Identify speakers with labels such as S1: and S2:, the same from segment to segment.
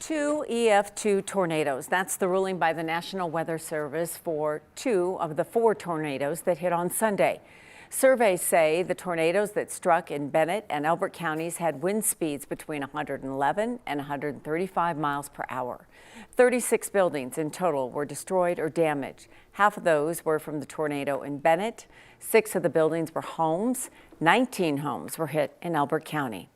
S1: Two EF2 tornadoes. That's the ruling by the National Weather Service for 2 of the 4 tornadoes that hit on Sunday. Surveys say the tornadoes that struck in Bennett and Elbert counties had wind speeds between 111 and 135 miles per hour. 36 buildings in total were destroyed or damaged. Half of those were from the tornado in Bennett. 6 of the buildings were homes. 19 homes were hit in Elbert County.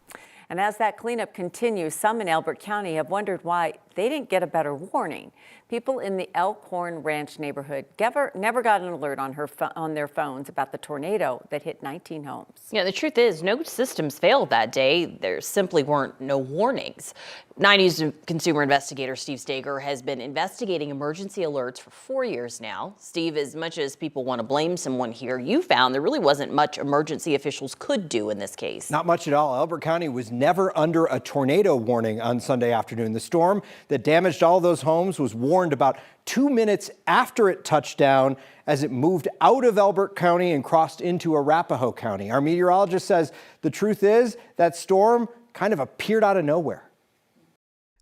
S1: And as that cleanup continues, some in Elbert County have wondered why they didn't get a better warning. People in the Elkhorn Ranch neighborhood never got an alert on their phones about the tornado that hit 19 homes.
S2: Yeah, the truth is, no systems failed that day. There simply weren't no warnings. 9 News consumer investigator Steve Stager has been investigating emergency alerts for 4 years now. Steve, as much as people want to blame someone here, you found there really wasn't much emergency officials could do in this case.
S3: Not much at all. Elbert County was never under a tornado warning on Sunday afternoon. The storm that damaged all those homes was warned about 2 minutes after it touched down as it moved out of Elbert County and crossed into Arapahoe County. Our meteorologist says the truth is that storm kind of appeared out of nowhere.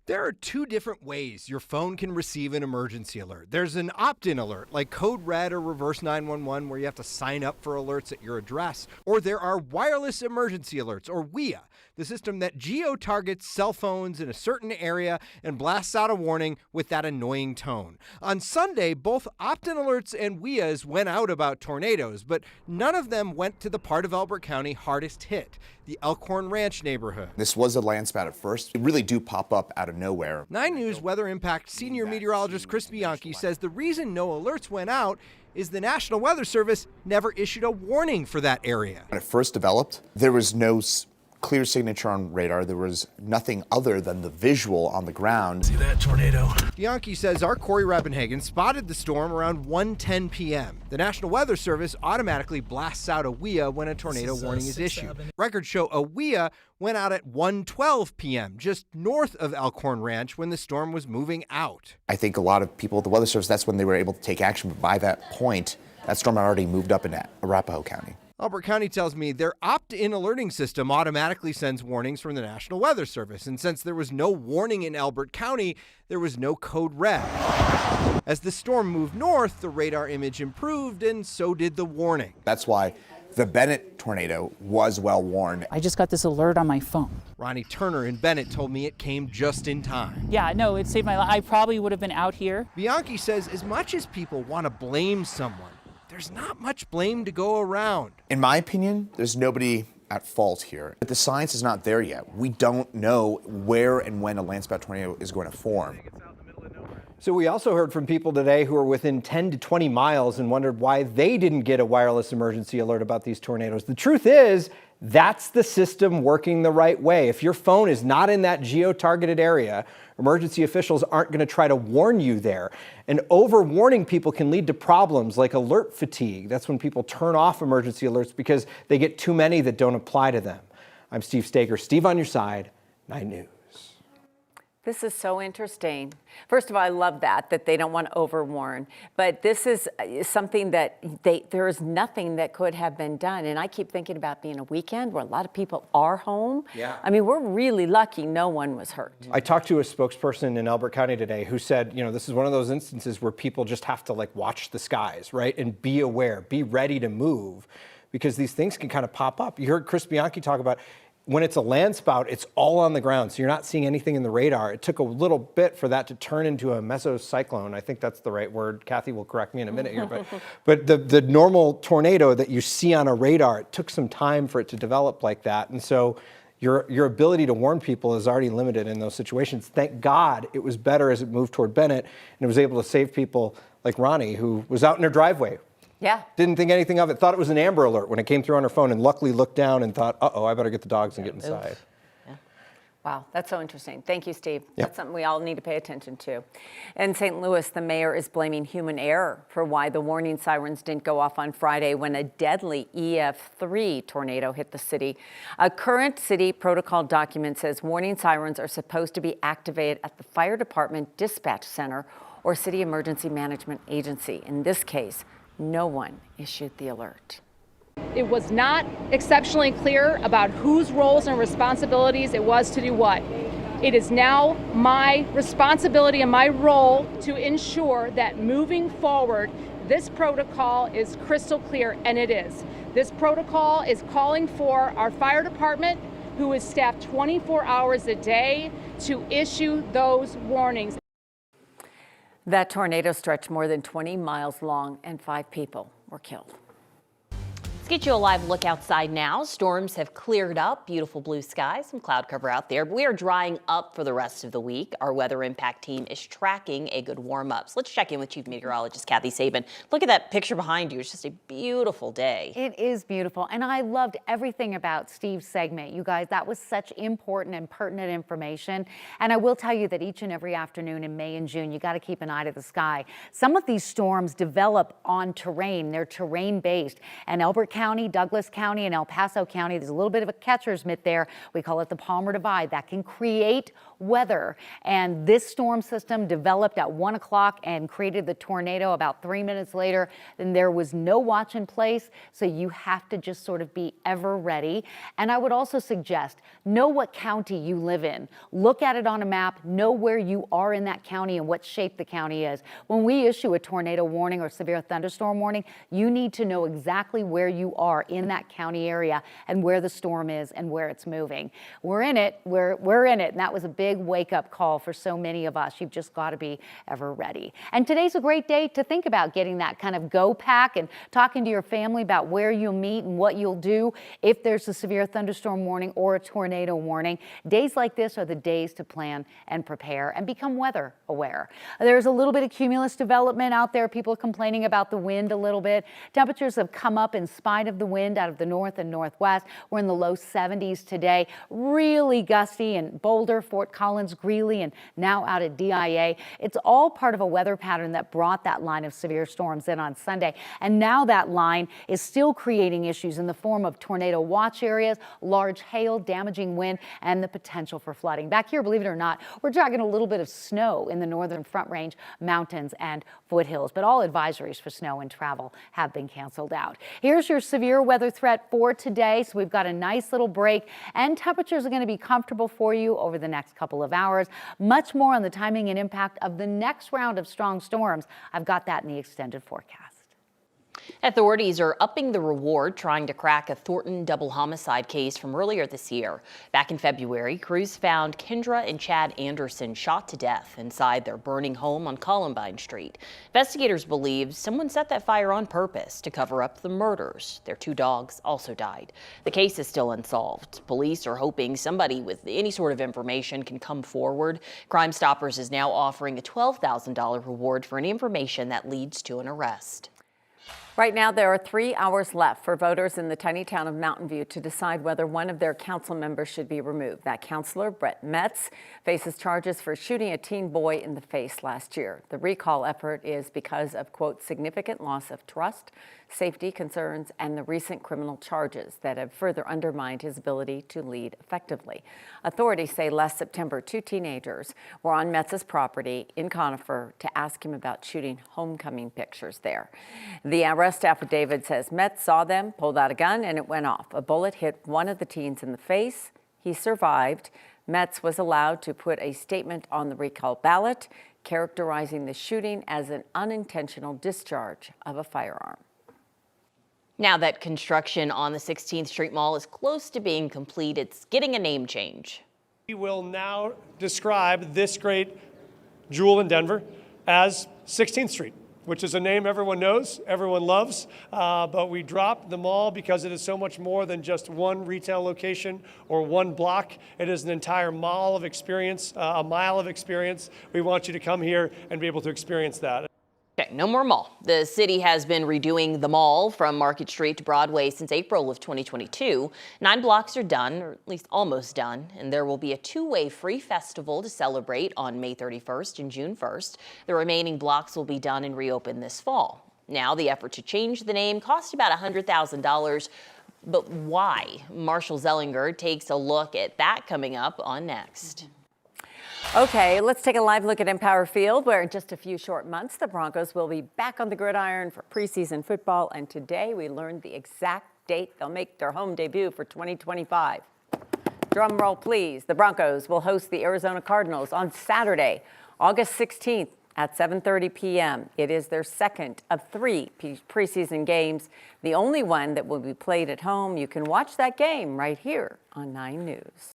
S4: There are 2 different ways your phone can receive an emergency alert. There's an opt-in alert, like Code Red or Reverse 911, where you have to sign up for alerts at your address. Or there are wireless emergency alerts, or WIA, the system that geo-targets cell phones in a certain area and blasts out a warning with that annoying tone. On Sunday, both opt-in alerts and WIAs went out about tornadoes, but none of them went to the part of Elbert County hardest hit, the Elkhorn Ranch neighborhood.
S5: This was a landspat at first. It really do pop up out of nowhere.
S4: 9 News Weather Impact senior meteorologist Chris Bianchi says the reason no alerts went out is the National Weather Service never issued a warning for that area.
S5: When it first developed, there was no clear signature on radar. There was nothing other than the visual on the ground.
S4: See that tornado? Bianchi says our Corey Rappenhagen spotted the storm around 1:10 p.m. The National Weather Service automatically blasts out a WIA when a tornado warning is issued. Records show a WIA went out at 1:12 p.m., just north of Elkhorn Ranch when the storm was moving out.
S5: I think a lot of people at the Weather Service, that's when they were able to take action. But by that point, that storm had already moved up into Arapahoe County.
S4: Elbert County tells me their opt-in alerting system automatically sends warnings from the National Weather Service. And since there was no warning in Elbert County, there was no Code Red. As the storm moved north, the radar image improved, and so did the warning.
S5: That's why the Bennett tornado was well warned.
S6: I just got this alert on my phone.
S4: Ronnie Turner in Bennett told me it came just in time.
S6: Yeah, no, it saved my life. I probably would have been out here.
S4: Bianchi says as much as people want to blame someone, there's not much blame to go around.
S5: In my opinion, there's nobody at fault here. But the science is not there yet. We don't know where and when a landspat tornado is going to form.
S3: So we also heard from people today who are within 10 to 20 miles and wondered why they didn't get a wireless emergency alert about these tornadoes. The truth is, that's the system working the right way. If your phone is not in that geo-targeted area, emergency officials aren't going to try to warn you there. And over-warning people can lead to problems like alert fatigue. That's when people turn off emergency alerts because they get too many that don't apply to them. I'm Steve Stager. Steve on your side, 9 News.
S1: This is so interesting. First of all, I love that they don't want to overwarn. But this is something that there is nothing that could have been done. And I keep thinking about being a weekend where a lot of people are home.
S3: Yeah.
S1: I mean, we're really lucky no one was hurt.
S3: I talked to a spokesperson in Elbert County today who said, you know, this is one of those instances where people just have to like watch the skies, right? And be aware, be ready to move because these things can kind of pop up. You heard Chris Bianchi talk about when it's a land spout, it's all on the ground, so you're not seeing anything in the radar. It took a little bit for that to turn into a mesocyclone. I think that's the right word. Kathy will correct me in a minute here. But the normal tornado that you see on a radar, it took some time for it to develop like that. And so your ability to warn people is already limited in those situations. Thank God it was better as it moved toward Bennett, and it was able to save people like Ronnie, who was out in her driveway.
S1: Yeah.
S3: Didn't think anything of it. Thought it was an Amber Alert when it came through on her phone and luckily looked down and thought, uh-oh, I better get the dogs and get inside.
S1: Yeah. Wow, that's so interesting. Thank you, Steve.
S3: Yep.
S1: That's something we all need to pay attention to. In St. Louis, the mayor is blaming human error for why the warning sirens didn't go off on Friday when a deadly EF3 tornado hit the city. A current city protocol document says warning sirens are supposed to be activated at the fire department dispatch center or city emergency management agency. In this case, no one issued the alert.
S7: It was not exceptionally clear about whose roles and responsibilities it was to do what. It is now my responsibility and my role to ensure that moving forward, this protocol is crystal clear, and it is. This protocol is calling for our fire department, who is staffed 24 hours a day, to issue those warnings.
S1: That tornado stretched more than 20 miles long and 5 people were killed.
S2: Let's get you a live look outside now. Storms have cleared up, beautiful blue skies, some cloud cover out there, but we are drying up for the rest of the week. Our weather impact team is tracking a good warm up. So let's check in with Chief Meteorologist Kathy Sabin. Look at that picture behind you. It's just a beautiful day.
S8: It is beautiful, and I loved everything about Steve's segment. You guys, that was such important and pertinent information. And I will tell you that each and every afternoon in May and June, you got to keep an eye to the sky. Some of these storms develop on terrain. They're terrain-based, and Elbert County, Douglas County, and El Paso County, there's a little bit of a catcher's mitt there. We call it the Palmer Divide. That can create weather. And this storm system developed at 1 o'clock and created the tornado about 3 minutes later. Then there was no watch in place, so you have to just sort of be ever ready. And I would also suggest, know what county you live in. Look at it on a map, know where you are in that county and what shape the county is. When we issue a tornado warning or severe thunderstorm warning, you need to know exactly where you are in that county area and where the storm is and where it's moving. We're in it, we're in it, and that was a big wake-up call for so many of us. You've just got to be ever ready. And today's a great day to think about getting that kind of go pack and talking to your family about where you'll meet and what you'll do if there's a severe thunderstorm warning or a tornado warning. Days like this are the days to plan and prepare and become weather aware. There's a little bit of cumulus development out there. People are complaining about the wind a little bit. Temperatures have come up in spite of the wind out of the north and northwest. We're in the low 70s today. Really gusty in Boulder, Fort Collins, Greeley, and now out at DIA. It's all part of a weather pattern that brought that line of severe storms in on Sunday. And now that line is still creating issues in the form of tornado watch areas, large hail, damaging wind, and the potential for flooding. Back here, believe it or not, we're dragging a little bit of snow in the northern Front Range, mountains, and foothills. But all advisories for snow and travel have been canceled out. Here's your severe weather threat for today. So we've got a nice little break, and temperatures are going to be comfortable for you over the next couple of hours. Much more on the timing and impact of the next round of strong storms. I've got that in the extended forecast.
S2: Authorities are upping the reward trying to crack a Thornton double homicide case from earlier this year. Back in February, crews found Kendra and Chad Anderson shot to death inside their burning home on Columbine Street. Investigators believe someone set that fire on purpose to cover up the murders. Their 2 dogs also died. The case is still unsolved. Police are hoping somebody with any sort of information can come forward. Crime Stoppers is now offering a $12,000 reward for any information that leads to an arrest.
S1: Right now, there are 3 hours left for voters in the tiny town of Mountain View to decide whether one of their council members should be removed. That councilor, Brett Metz, faces charges for shooting a teen boy in the face last year. The recall effort is because of, quote, significant loss of trust, safety concerns, and the recent criminal charges that have further undermined his ability to lead effectively. Authorities say last September, 2 teenagers were on Metz's property in Conifer to ask him about shooting homecoming pictures there. The arrest affidavit says Metz saw them, pulled out a gun, and it went off. A bullet hit one of the teens in the face. He survived. Metz was allowed to put a statement on the recall ballot, characterizing the shooting as an unintentional discharge of a firearm.
S2: Now that construction on the 16th Street Mall is close to being complete, it's getting a name change.
S9: We will now describe this great jewel in Denver as 16th Street, which is a name everyone knows, everyone loves, but we dropped the mall because it is so much more than just one retail location or one block. It is an entire mall of experience, a mile of experience. We want you to come here and be able to experience that.
S2: Okay, no more mall. The city has been redoing the mall from Market Street to Broadway since April of 2022. 9 blocks are done, or at least almost done, and there will be a 2-way free festival to celebrate on May 31st and June 1st. The remaining blocks will be done and reopened this fall. Now, the effort to change the name cost about $100,000, but why? Marshall Zellinger takes a look at that coming up on Next.
S1: Okay, let's take a live look at Empower Field, where in just a few short months, the Broncos will be back on the gridiron for preseason football. And today we learned the exact date they'll make their home debut for 2025. Drum roll, please. The Broncos will host the Arizona Cardinals on Saturday, August 16th at 7:30 p.m. It is their second of 3 preseason games, the only one that will be played at home. You can watch that game right here on 9 News.